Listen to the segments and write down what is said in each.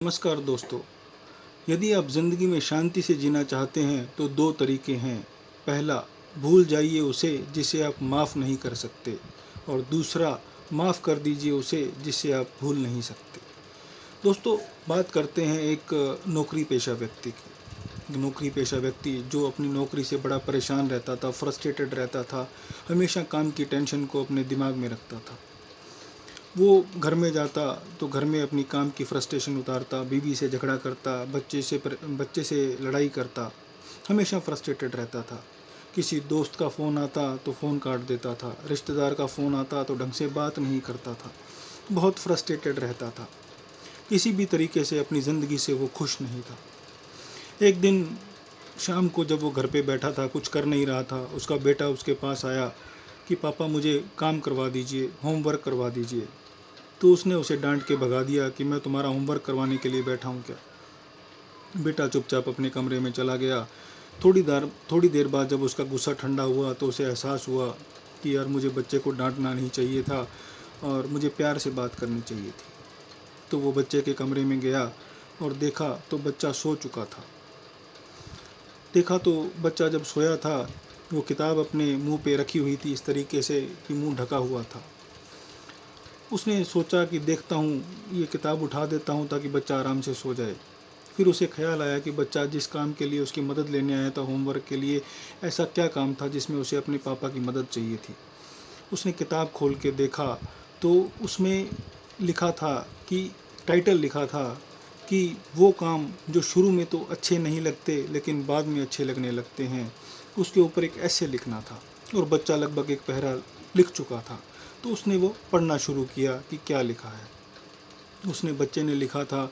नमस्कार दोस्तों। यदि आप ज़िंदगी में शांति से जीना चाहते हैं तो दो तरीके हैं। पहला, भूल जाइए उसे जिसे आप माफ़ नहीं कर सकते, और दूसरा, माफ़ कर दीजिए उसे जिसे आप भूल नहीं सकते। दोस्तों, बात करते हैं एक नौकरी पेशा व्यक्ति की। नौकरी पेशा व्यक्ति जो अपनी नौकरी से बड़ा परेशान रहता था, फ्रस्ट्रेटेड रहता था, हमेशा काम की टेंशन को अपने दिमाग में रखता था। वो घर में जाता तो घर में अपनी काम की फ्रस्ट्रेशन उतारता, बीवी से झगड़ा करता, बच्चे से लड़ाई करता, हमेशा फ्रस्ट्रेटेड रहता था। किसी दोस्त का फ़ोन आता तो फ़ोन काट देता था, रिश्तेदार का फ़ोन आता तो ढंग से बात नहीं करता था, बहुत फ्रस्ट्रेटेड रहता था। किसी भी तरीके से अपनी ज़िंदगी से वो खुश नहीं था। एक दिन शाम को जब वो घर पे बैठा था, कुछ कर नहीं रहा था, उसका बेटा उसके पास आया कि पापा मुझे काम करवा दीजिए, होमवर्क करवा दीजिए। तो उसने उसे डांट के भगा दिया कि मैं तुम्हारा होमवर्क करवाने के लिए बैठा हूँ क्या। बेटा चुपचाप अपने कमरे में चला गया। थोड़ी देर बाद जब उसका गुस्सा ठंडा हुआ तो उसे एहसास हुआ कि यार, मुझे बच्चे को डांटना नहीं चाहिए था और मुझे प्यार से बात करनी चाहिए थी। तो वो बच्चे के कमरे में गया और देखा तो बच्चा सो चुका था। देखा तो बच्चा जब सोया था, वो किताब अपने मुंह पे रखी हुई थी इस तरीके से कि मुंह ढका हुआ था। उसने सोचा कि देखता हूँ, ये किताब उठा देता हूँ ताकि बच्चा आराम से सो जाए। फिर उसे ख्याल आया कि बच्चा जिस काम के लिए उसकी मदद लेने आया था, होमवर्क के लिए, ऐसा क्या काम था जिसमें उसे अपने पापा की मदद चाहिए थी। उसने किताब खोल के देखा तो उसमें लिखा था कि टाइटल लिखा था कि वो काम जो शुरू में तो अच्छे नहीं लगते लेकिन बाद में अच्छे लगने लगते हैं। उसके ऊपर एक ऐसे लिखना था और बच्चा लगभग एक पहरा लिख चुका था। तो उसने वो पढ़ना शुरू किया कि क्या लिखा है। उसने बच्चे ने लिखा था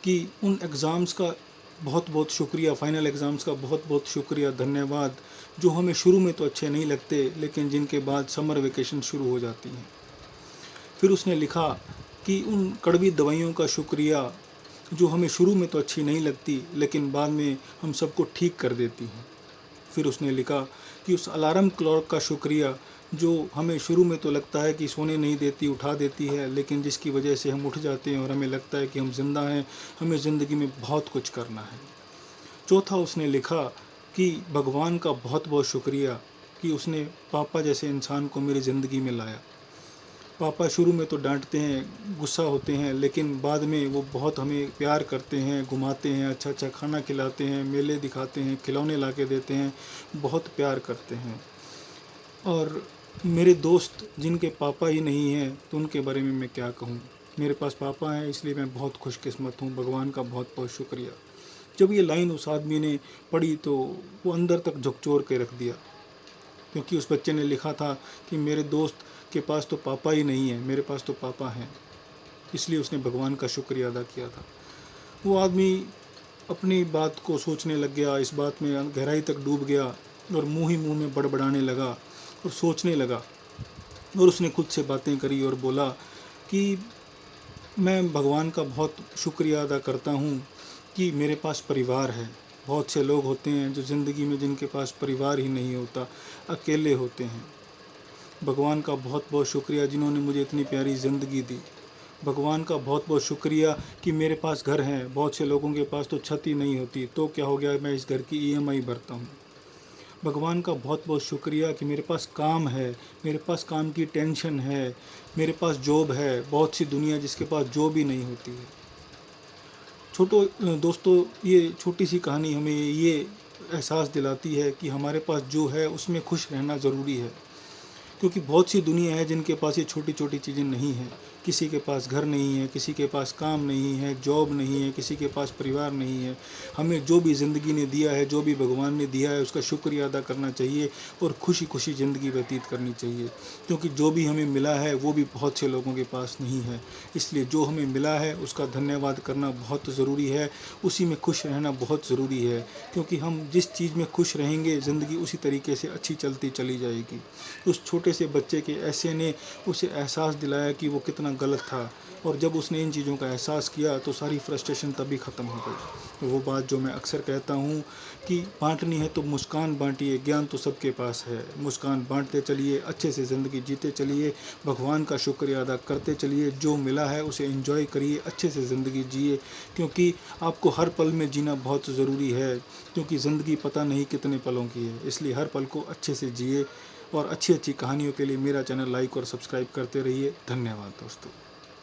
कि उन एग्ज़ाम्स का बहुत बहुत शुक्रिया, फ़ाइनल एग्ज़ाम्स का बहुत बहुत शुक्रिया, धन्यवाद, जो हमें शुरू में तो अच्छे नहीं लगते लेकिन जिनके बाद समर वेकेशन शुरू हो जाती हैं। फिर उसने लिखा कि उन कड़वी दवाइयों का शुक्रिया जो हमें शुरू में तो अच्छी नहीं लगती लेकिन बाद में हम सबको ठीक कर देती हैं। फिर उसने लिखा कि उस अलार्म क्लॉक का शुक्रिया जो हमें शुरू में तो लगता है कि सोने नहीं देती, उठा देती है, लेकिन जिसकी वजह से हम उठ जाते हैं और हमें लगता है कि हम ज़िंदा हैं, हमें ज़िंदगी में बहुत कुछ करना है। चौथा उसने लिखा कि भगवान का बहुत बहुत शुक्रिया कि उसने पापा जैसे इंसान को मेरी ज़िंदगी में लाया। पापा शुरू में तो डांटते हैं, गुस्सा होते हैं, लेकिन बाद में वो बहुत हमें प्यार करते हैं, घुमाते हैं, अच्छा अच्छा खाना खिलाते हैं, मेले दिखाते हैं, खिलौने ला के देते हैं, बहुत प्यार करते हैं। और मेरे दोस्त जिनके पापा ही नहीं हैं तो उनके बारे में मैं क्या कहूँ। मेरे पास पापा हैं इसलिए मैं बहुत खुशकिस्मत हूँ, भगवान का बहुत बहुत शुक्रिया। जब ये लाइन उस आदमी ने पढ़ी तो वो अंदर तक झकझोर के रख दिया, क्योंकि उस बच्चे ने लिखा था कि मेरे दोस्त के पास तो पापा ही नहीं है, मेरे पास तो पापा हैं। इसलिए उसने भगवान का शुक्रिया अदा किया था। वो आदमी अपनी बात को सोचने लग गया, इस बात में गहराई तक डूब गया और मुंह ही मुंह में बड़बड़ाने लगा और सोचने लगा। और उसने खुद से बातें करी और बोला कि मैं भगवान का बहुत शुक्रिया अदा करता हूँ कि मेरे पास परिवार है। बहुत से लोग होते हैं जो ज़िंदगी में जिनके पास परिवार ही नहीं होता, अकेले होते हैं। भगवान का बहुत बहुत शुक्रिया जिन्होंने मुझे इतनी प्यारी ज़िंदगी दी। भगवान का बहुत बहुत शुक्रिया कि मेरे पास घर हैं। बहुत से लोगों के पास तो छत ही नहीं होती, तो क्या हो गया, मैं इस घर की ईएमआई भरता हूँ। भगवान का बहुत बहुत शुक्रिया कि मेरे पास काम है, मेरे पास काम की टेंशन है, मेरे पास जॉब है। बहुत सी दुनिया जिसके पास जॉब ही नहीं होती है। दोस्तों, ये छोटी सी कहानी हमें ये एहसास दिलाती है कि हमारे पास जो है उसमें खुश रहना ज़रूरी है, क्योंकि बहुत सी दुनिया है जिनके पास ये छोटी छोटी चीज़ें नहीं हैं। किसी के पास घर नहीं है, किसी के पास काम नहीं है, जॉब नहीं है, किसी के पास परिवार नहीं है। हमें जो भी ज़िंदगी ने दिया है, जो भी भगवान ने दिया है, उसका शुक्रिया अदा करना चाहिए और खुशी खुशी ज़िंदगी व्यतीत करनी चाहिए, क्योंकि जो भी हमें मिला है वो भी बहुत से लोगों के पास नहीं है। इसलिए जो हमें मिला है उसका धन्यवाद करना बहुत ज़रूरी है, उसी में खुश रहना बहुत ज़रूरी है, क्योंकि हम जिस चीज़ में खुश रहेंगे ज़िंदगी उसी तरीके से अच्छी चलती चली जाएगी। उस छोटे से बच्चे के ऐसे ने उसे एहसास दिलाया कि वो कितना गलत था। और जब उसने इन चीज़ों का एहसास किया तो सारी फ्रस्ट्रेशन तभी ख़त्म हो गई। तो वो बात जो मैं अक्सर कहता हूँ कि बांटनी है तो मुस्कान बांटिए, ज्ञान तो सबके पास है। मुस्कान बांटते चलिए, अच्छे से ज़िंदगी जीते चलिए, भगवान का शुक्रिया अदा करते चलिए, जो मिला है उसे एंजॉय करिए, अच्छे से ज़िंदगी जिए, क्योंकि आपको हर पल में जीना बहुत ज़रूरी है, क्योंकि ज़िंदगी पता नहीं कितने पलों की है। इसलिए हर पल को अच्छे से जिए, और अच्छी अच्छी कहानियों के लिए मेरा चैनल लाइक और सब्सक्राइब करते रहिए। धन्यवाद दोस्तों।